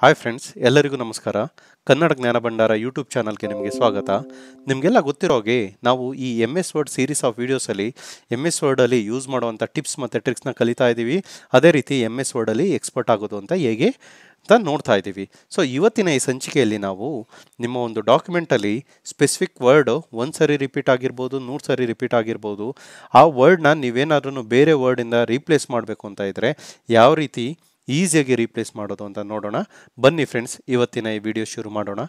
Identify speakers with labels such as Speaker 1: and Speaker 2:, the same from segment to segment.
Speaker 1: Hi friends, ಎಲ್ಲರಿಗೂ ನಮಸ್ಕಾರ. ಕನ್ನಡ ಜ್ಞಾನ ಭಂಡಾರ ಯೂಟ್ಯೂಬ್ ಚಾನಲ್ಗೆ ನಿಮಗೆ ಸ್ವಾಗತ. ನಿಮಗೆಲ್ಲ ಗೊತ್ತಿರೋ ಹಾಗೆ ನಾವು ಈ MS ವರ್ಡ್ ಸೀರೀಸ್ ಆಫ್ ವೀಡಿಯೋಸಲ್ಲಿ MS ವರ್ಡಲ್ಲಿ ಯೂಸ್ ಮಾಡುವಂಥ ಟಿಪ್ಸ್ ಮತ್ತು ಟ್ರಿಕ್ಸ್ನ ಕಲಿತಾ ಇದ್ದೀವಿ. ಅದೇ ರೀತಿ MS ವರ್ಡಲ್ಲಿ ಎಕ್ಸ್ಪರ್ಟ್ ಆಗೋದು ಅಂತ ಹೇಗೆ ಅಂತ ನೋಡ್ತಾ ಇದ್ದೀವಿ. ಸೊ ಇವತ್ತಿನ ಈ ಸಂಚಿಕೆಯಲ್ಲಿ ನಾವು ನಿಮ್ಮ ಒಂದು ಡಾಕ್ಯುಮೆಂಟಲ್ಲಿ ಸ್ಪೆಸಿಫಿಕ್ ವರ್ಡ್ ಒಂದು ಸರಿ ರಿಪೀಟ್ ಆಗಿರ್ಬೋದು, 100 ಸರಿ ರಿಪೀಟ್ ಆಗಿರ್ಬೋದು. ಆ ವರ್ಡ್ನ ನೀವೇನಾದ್ರೂ ಬೇರೆ ವರ್ಡಿಂದ ರೀಪ್ಲೇಸ್ ಮಾಡಬೇಕು ಅಂತ ಇದ್ದರೆ ಯಾವ ರೀತಿ ಈಸಿಯಾಗಿ ರೀಪ್ಲೇಸ್ ಮಾಡೋದು ಅಂತ ನೋಡೋಣ. ಬನ್ನಿ ಫ್ರೆಂಡ್ಸ್, ಇವತ್ತಿನ ಈ ವಿಡಿಯೋ ಶುರು ಮಾಡೋಣ.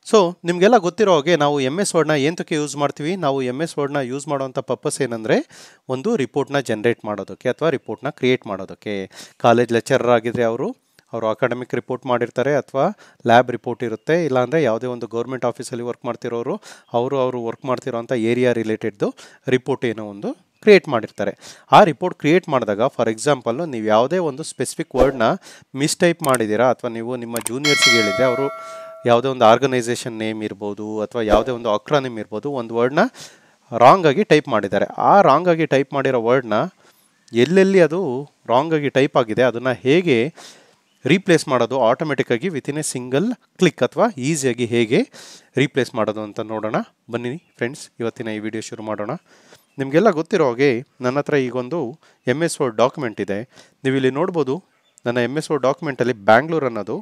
Speaker 1: ಸೊ ನಿಮಗೆಲ್ಲ ಗೊತ್ತಿರೋ ಹಾಗೆ ನಾವು MS ವರ್ಡ್ನ ಏನಕ್ಕೆ ಯೂಸ್ ಮಾಡ್ತೀವಿ. ನಾವು MS ವರ್ಡ್ನ ಯೂಸ್ ಮಾಡೋವಂಥ ಪರ್ಪಸ್ ಏನಂದರೆ ಒಂದು ರಿಪೋರ್ಟ್ನ ಜನ್ರೇಟ್ ಮಾಡೋದಕ್ಕೆ ಅಥವಾ ರಿಪೋರ್ಟ್ನ ಕ್ರಿಯೇಟ್ ಮಾಡೋದಕ್ಕೆ. ಕಾಲೇಜ್ ಲೆಕ್ಚರರ್ ಆಗಿದ್ರೆ ಅವರು ಅಕಾಡೆಮಿಕ್ ರಿಪೋರ್ಟ್ ಮಾಡಿರ್ತಾರೆ, ಅಥವಾ ಲ್ಯಾಬ್ ರಿಪೋರ್ಟ್ ಇರುತ್ತೆ, ಇಲ್ಲಾಂದರೆ ಯಾವುದೇ ಒಂದು ಗೌರ್ಮೆಂಟ್ ಆಫೀಸಲ್ಲಿ ವರ್ಕ್ ಮಾಡ್ತಿರೋರು ಅವರು ವರ್ಕ್ ಮಾಡ್ತಿರೋಂಥ ಏರಿಯಾ ರಿಲೇಟೆಡ್ದು ರಿಪೋರ್ಟ್ ಏನೋ ಒಂದು ಕ್ರಿಯೇಟ್ ಮಾಡಿರ್ತಾರೆ. ಆ ರಿಪೋರ್ಟ್ ಕ್ರಿಯೇಟ್ ಮಾಡಿದಾಗ ಫಾರ್ ಎಕ್ಸಾಂಪಲ್ಲು ನೀವು ಯಾವುದೇ ಒಂದು ಸ್ಪೆಸಿಫಿಕ್ ವರ್ಡ್ನ ಮಿಸ್ಟೈಪ್ ಮಾಡಿದ್ದೀರಾ, ಅಥವಾ ನೀವು ನಿಮ್ಮ ಜೂನಿಯರ್ಸ್ಗೆ ಹೇಳಿದರೆ ಅವರು ಯಾವುದೇ ಒಂದು ಆರ್ಗನೈಸೇಷನ್ ನೇಮ್ ಇರ್ಬೋದು ಅಥವಾ ಯಾವುದೇ ಒಂದು ಅಕ್ರಾನಿಮ್ ಇರ್ಬೋದು, ಒಂದು ವರ್ಡ್ನ ರಾಂಗಾಗಿ ಟೈಪ್ ಮಾಡಿದ್ದಾರೆ. ಆ ರಾಂಗಾಗಿ ಟೈಪ್ ಮಾಡಿರೋ ವರ್ಡ್ನ ಎಲ್ಲೆಲ್ಲಿ ಅದು ರಾಂಗಾಗಿ ಟೈಪ್ ಆಗಿದೆ ಅದನ್ನು ಹೇಗೆ ರೀಪ್ಲೇಸ್ ಮಾಡೋದು ಆಟೋಮೆಟಿಕ್ಕಾಗಿ ವಿತಿನ್ ಎ ಸಿಂಗಲ್ ಕ್ಲಿಕ್ ಅಥವಾ ಈಸಿಯಾಗಿ ಹೇಗೆ ರೀಪ್ಲೇಸ್ ಮಾಡೋದು ಅಂತ ನೋಡೋಣ. ಬನ್ನಿ ಫ್ರೆಂಡ್ಸ್, ಇವತ್ತಿನ ಈ ವಿಡಿಯೋ ಶುರು ಮಾಡೋಣ. ನಿಮಗೆಲ್ಲ ಗೊತ್ತಿರೋ ಹಾಗೆ ನನ್ನ ಹತ್ರ ಈಗೊಂದು MS ವರ್ಡ್ ಡಾಕ್ಯುಮೆಂಟ್ ಇದೆ. ನೀವು ಇಲ್ಲಿ ನೋಡ್ಬೋದು, ನನ್ನ MS ವರ್ಡ್ ಡಾಕ್ಯುಮೆಂಟಲ್ಲಿ ಬ್ಯಾಂಗ್ಳೂರ್ ಅನ್ನೋದು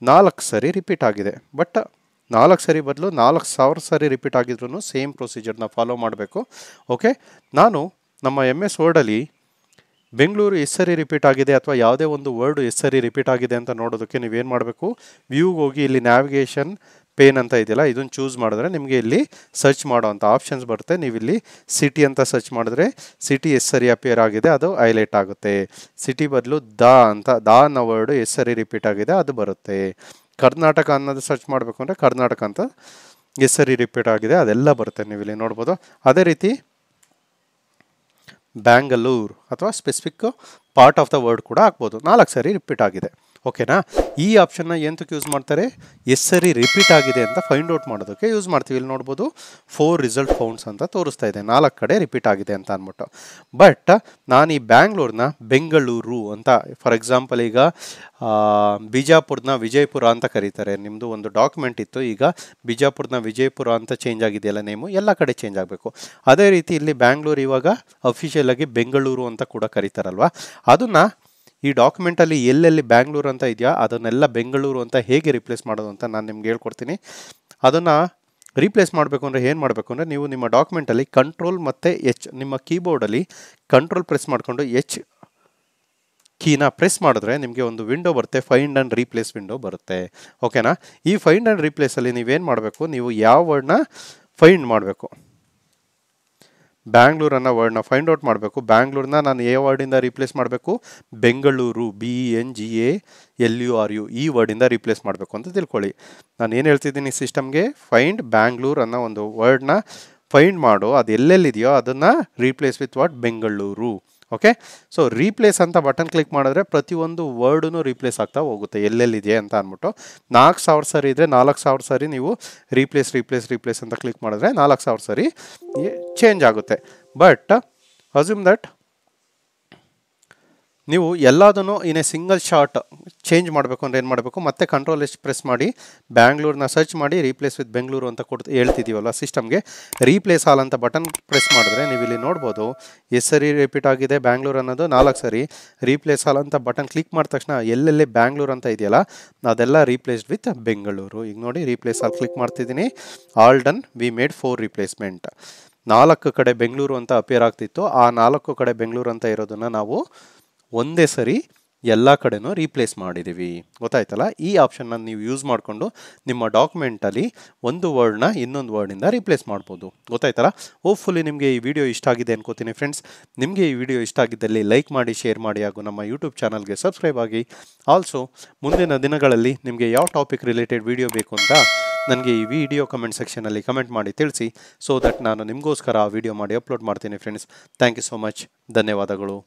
Speaker 1: 4 ಸರಿ ರಿಪೀಟ್ ಆಗಿದೆ. ಬಟ್ 4 ಸರಿ ಬದಲು 4000 ಸರಿ ರಿಪೀಟ್ ಆಗಿದ್ರೂ ಸೇಮ್ ಪ್ರೊಸೀಜರ್ನ ಫಾಲೋ ಮಾಡಬೇಕು. ಓಕೆ, ನಾನು ನಮ್ಮ MS ವರ್ಡಲ್ಲಿ ಬೆಂಗಳೂರು ಎಷ್ಟು ಸರಿ ರಿಪೀಟ್ ಆಗಿದೆ ಅಥವಾ ಯಾವುದೇ ಒಂದು ವರ್ಡ್ ಎಷ್ಟು ಸರಿ ರಿಪೀಟ್ ಆಗಿದೆ ಅಂತ ನೋಡೋದಕ್ಕೆ ನೀವೇನು ಮಾಡಬೇಕು, ವ್ಯೂಗೆ ಹೋಗಿ ಇಲ್ಲಿ ನ್ಯಾವಿಗೇಷನ್ ಪೇನ್ ಅಂತ ಇದೆಯಲ್ಲ, ಇದನ್ನು ಚೂಸ್ ಮಾಡಿದ್ರೆ ನಿಮಗೆ ಇಲ್ಲಿ ಸರ್ಚ್ ಮಾಡೋವಂಥ ಆಪ್ಷನ್ಸ್ ಬರುತ್ತೆ. ನೀವು ಇಲ್ಲಿ ಸಿಟಿ ಅಂತ ಸರ್ಚ್ ಮಾಡಿದ್ರೆ ಸಿಟಿ ಎಷ್ಟು ಸರಿ ಅಪಿಯರ್ ಆಗಿದೆ ಅದು ಹೈಲೈಟ್ ಆಗುತ್ತೆ. ಸಿಟಿ ಬದಲು ದ ಅನ್ನೋ ವರ್ಡು ಎಷ್ಟು ಸರಿ ರಿಪೀಟ್ ಆಗಿದೆ ಅದು ಬರುತ್ತೆ. ಕರ್ನಾಟಕ ಅನ್ನೋದು ಸರ್ಚ್ ಮಾಡಬೇಕು ಅಂದರೆ ಕರ್ನಾಟಕ ಅಂತ ಎಷ್ಟು ಸರಿ ರಿಪೀಟ್ ಆಗಿದೆ ಅದೆಲ್ಲ ಬರುತ್ತೆ, ನೀವು ಇಲ್ಲಿ ನೋಡ್ಬೋದು. ಅದೇ ರೀತಿ ಬ್ಯಾಂಗಲೂರು ಅಥವಾ specific part of the word ಕೂಡ ಹಾಕ್ಬೋದು. 4 ಸರಿ ರಿಪೀಟ್ ಆಗಿದೆ. ಓಕೆನಾ, ಈ ಆಪ್ಷನ್ನ ಎಂತಕ್ಕೆ ಯೂಸ್ ಮಾಡ್ತಾರೆ, ಎಷ್ಟು ಸರಿ ರಿಪೀಟ್ ಆಗಿದೆ ಅಂತ ಫೈಂಡ್ ಔಟ್ ಮಾಡೋದಕ್ಕೆ ಯೂಸ್ ಮಾಡ್ತೀವಿ. ಇಲ್ಲಿ ನೋಡ್ಬೋದು 4 ರಿಸಲ್ಟ್ ಫೌಂಡ್ಸ್ ಅಂತ ತೋರಿಸ್ತಾ ಇದೆ, 4 ಕಡೆ ರಿಪೀಟ್ ಆಗಿದೆ ಅಂತ ಅಂದ್ಬಿಟ್ಟು. ಬಟ್ ನಾನು ಈ ಬ್ಯಾಂಗ್ಳೂರ್ನ ಬೆಂಗಳೂರು ಅಂತ, ಫಾರ್ ಎಕ್ಸಾಂಪಲ್ ಈಗ ಬಿಜಾಪುರನ ವಿಜಯಪುರ ಅಂತ ಕರೀತಾರೆ. ನಿಮ್ಮದು ಒಂದು ಡಾಕ್ಯುಮೆಂಟ್ ಇತ್ತು, ಈಗ ಬಿಜಾಪುರನ ವಿಜಯಪುರ ಅಂತ ಚೇಂಜ್ ಆಗಿದೆಯಲ್ಲ ನೇಮು, ಎಲ್ಲ ಕಡೆ ಚೇಂಜ್ ಆಗಬೇಕು. ಅದೇ ರೀತಿ ಇಲ್ಲಿ ಬ್ಯಾಂಗ್ಳೂರು ಇವಾಗ ಅಫಿಷಿಯಲ್ ಆಗಿ ಬೆಂಗಳೂರು ಅಂತ ಕೂಡ ಕರೀತಾರಲ್ವ, ಅದನ್ನು ಈ ಡಾಕ್ಯುಮೆಂಟಲ್ಲಿ ಎಲ್ಲೆಲ್ಲಿ ಬ್ಯಾಂಗ್ಳೂರು ಅಂತ ಇದೆಯಾ ಅದನ್ನೆಲ್ಲ ಬೆಂಗಳೂರು ಅಂತ ಹೇಗೆ ರಿಪ್ಲೇಸ್ ಮಾಡೋದು ಅಂತ ನಾನು ನಿಮ್ಗೆ ಹೇಳ್ಕೊಡ್ತೀನಿ. ಅದನ್ನು ರೀಪ್ಲೇಸ್ ಮಾಡಬೇಕು ಅಂದರೆ ಏನು ಮಾಡಬೇಕು ಅಂದರೆ, ನೀವು ನಿಮ್ಮ ಡಾಕ್ಯುಮೆಂಟಲ್ಲಿ ಕಂಟ್ರೋಲ್ ಮತ್ತು H, ನಿಮ್ಮ ಕೀಬೋರ್ಡಲ್ಲಿ ಕಂಟ್ರೋಲ್ ಪ್ರೆಸ್ ಮಾಡಿಕೊಂಡು H ಕೀನ ಪ್ರೆಸ್ ಮಾಡಿದ್ರೆ ನಿಮಗೆ ಒಂದು ವಿಂಡೋ ಬರುತ್ತೆ, ಫೈಂಡ್ ಆ್ಯಂಡ್ ರೀಪ್ಲೇಸ್ ವಿಂಡೋ ಬರುತ್ತೆ. ಓಕೆನಾ, ಈ ಫೈಂಡ್ ಆ್ಯಂಡ್ ರೀಪ್ಲೇಸಲ್ಲಿ ನೀವೇನು ಮಾಡಬೇಕು, ನೀವು ಯಾವ ವರ್ಡ್ನ ಫೈಂಡ್ ಮಾಡಬೇಕು, ಬ್ಯಾಂಗ್ಳೂರ್ ಅನ್ನೋ ವರ್ಡ್ನ ಫೈಂಡ್ ಔಟ್ ಮಾಡಬೇಕು. ಬ್ಯಾಂಗ್ಳೂರ್ನ ನಾನು ಯಾವ ವರ್ಡಿಂದ ರೀಪ್ಲೇಸ್ ಮಾಡಬೇಕು, ಬೆಂಗಳೂರು BENGALURU ಈ ವರ್ಡಿಂದ ರೀಪ್ಲೇಸ್ ಮಾಡಬೇಕು ಅಂತ ತಿಳ್ಕೊಳ್ಳಿ. ನಾನು ಏನು ಹೇಳ್ತಿದ್ದೀನಿ ಸಿಸ್ಟಮ್ಗೆ, ಫೈಂಡ್ ಬ್ಯಾಂಗ್ಳೂರ್ ಅನ್ನೋ ಒಂದು ವರ್ಡ್ನ ಫೈಂಡ್ ಮಾಡು, ಅದು ಎಲ್ಲೆಲ್ಲಿದೆಯೋ ಅದನ್ನು replace with what, Bengaluru. Okay, so replace ಅಂತ ಬಟನ್ ಕ್ಲಿಕ್ ಮಾಡಿದ್ರೆ ಪ್ರತಿಯೊಂದು ವರ್ಡೂ ರೀಪ್ಲೇಸ್ ಆಗ್ತಾ ಹೋಗುತ್ತೆ ಎಲ್ಲೆಲ್ಲಿದೆ ಅಂತ ಅಂದ್ಬಿಟ್ಟು. 4000 ಸರಿ ಇದ್ದರೆ 4000 ಸರಿ ನೀವು ರೀಪ್ಲೇಸ್ ಅಂತ ಕ್ಲಿಕ್ ಮಾಡಿದ್ರೆ 4000 ಸರಿ ಚೇಂಜ್ ಆಗುತ್ತೆ. ಬಟ್ ಅಸ್ಯೂಮ್ ದಟ್ ನೀವು ಎಲ್ಲದನ್ನು in a single shot change ಮಾಡಬೇಕು ಅಂದರೆ ಏನು ಮಾಡಬೇಕು, ಮತ್ತೆ ಕಂಟ್ರೋಲ್ H ಪ್ರೆಸ್ ಮಾಡಿ ಬ್ಯಾಂಗ್ಳೂರ್ನ ಸರ್ಚ್ ಮಾಡಿ ರೀಪ್ಲೇಸ್ ವಿತ್ ಬೆಂಗಳೂರು ಅಂತ ಹೇಳ್ತಿದ್ದೀವಲ್ಲ ಸಿಸ್ಟಮ್ಗೆ, ರೀಪ್ಲೇಸ್ ಆಲ್ ಅಂತ ಬಟನ್ ಪ್ರೆಸ್ ಮಾಡಿದ್ರೆ ನೀವು ಇಲ್ಲಿ ನೋಡ್ಬೋದು ಎಷ್ಟು ಸರಿ ರಿಪೀಟ್ ಆಗಿದೆ ಬ್ಯಾಂಗ್ಳೂರು ಅನ್ನೋದು 4 ಸರಿ. ರೀಪ್ಲೇಸ್ ಆಲ್ ಅಂತ ಬಟನ್ ಕ್ಲಿಕ್ ಮಾಡಿದ ತಕ್ಷಣ ಎಲ್ಲೆಲ್ಲಿ ಬ್ಯಾಂಗ್ಳೂರು ಅಂತ ಇದೆಯಲ್ಲ ಅದೆಲ್ಲ ರೀಪ್ಲೇಸ್ಡ್ ವಿತ್ ಬೆಂಗಳೂರು. ಈಗ ನೋಡಿ, ರೀಪ್ಲೇಸ್ ಆಲ್ ಕ್ಲಿಕ್ ಮಾಡ್ತಿದ್ದೀನಿ, all done, we made 4 replacement. 4 ಕಡೆ ಬೆಂಗಳೂರು ಅಂತ ಅಪಿಯರ್ ಆಗ್ತಿತ್ತು, ಆ 4 ಕಡೆ ಬೆಂಗಳೂರು ಅಂತ ಇರೋದನ್ನು ನಾವು ಒಂದೇ ಸರಿ ಎಲ್ಲ ಕಡೆನೂ ರೀಪ್ಲೇಸ್ ಮಾಡಿದ್ದೀವಿ. ಗೊತ್ತಾಯ್ತಲ್ಲ, ಈ ಆಪ್ಷನ್ನ ನೀವು ಯೂಸ್ ಮಾಡಿಕೊಂಡು ನಿಮ್ಮ ಡಾಕ್ಯುಮೆಂಟಲ್ಲಿ ಒಂದು ವರ್ಡ್ನ ಇನ್ನೊಂದು ವರ್ಡಿಂದ ರೀಪ್ಲೇಸ್ ಮಾಡ್ಬೋದು. ಗೊತ್ತಾಯ್ತಲ್ಲ, ಹೋಪ್ಫುಲಿ ನಿಮಗೆ ಈ ವಿಡಿಯೋ ಇಷ್ಟ ಆಗಿದೆ ಅನ್ಕೋತೀನಿ ಫ್ರೆಂಡ್ಸ್. ನಿಮಗೆ ಈ ವಿಡಿಯೋ ಇಷ್ಟ ಆಗಿದ್ದಲ್ಲಿ ಲೈಕ್ ಮಾಡಿ, ಶೇರ್ ಮಾಡಿ, ಹಾಗೂ ನಮ್ಮ ಯೂಟ್ಯೂಬ್ ಚಾನಲ್ಗೆ ಸಬ್ಸ್ಕ್ರೈಬ್ ಆಗಿ. ಆಲ್ಸೋ ಮುಂದಿನ ದಿನಗಳಲ್ಲಿ ನಿಮಗೆ ಯಾವ ಟಾಪಿಕ್ ರಿಲೇಟೆಡ್ ವಿಡಿಯೋ ಬೇಕು ಅಂತ ನನಗೆ ಈ ವಿಡಿಯೋ ಕಮೆಂಟ್ ಸೆಕ್ಷನಲ್ಲಿ ಕಮೆಂಟ್ ಮಾಡಿ ತಿಳಿಸಿ, ಸೊ ದಟ್ ನಾನು ನಿಮಗೋಸ್ಕರ ಆ ವಿಡಿಯೋ ಮಾಡಿ ಅಪ್ಲೋಡ್ ಮಾಡ್ತೀನಿ friends. Thank you so much, ಧನ್ಯವಾದಗಳು.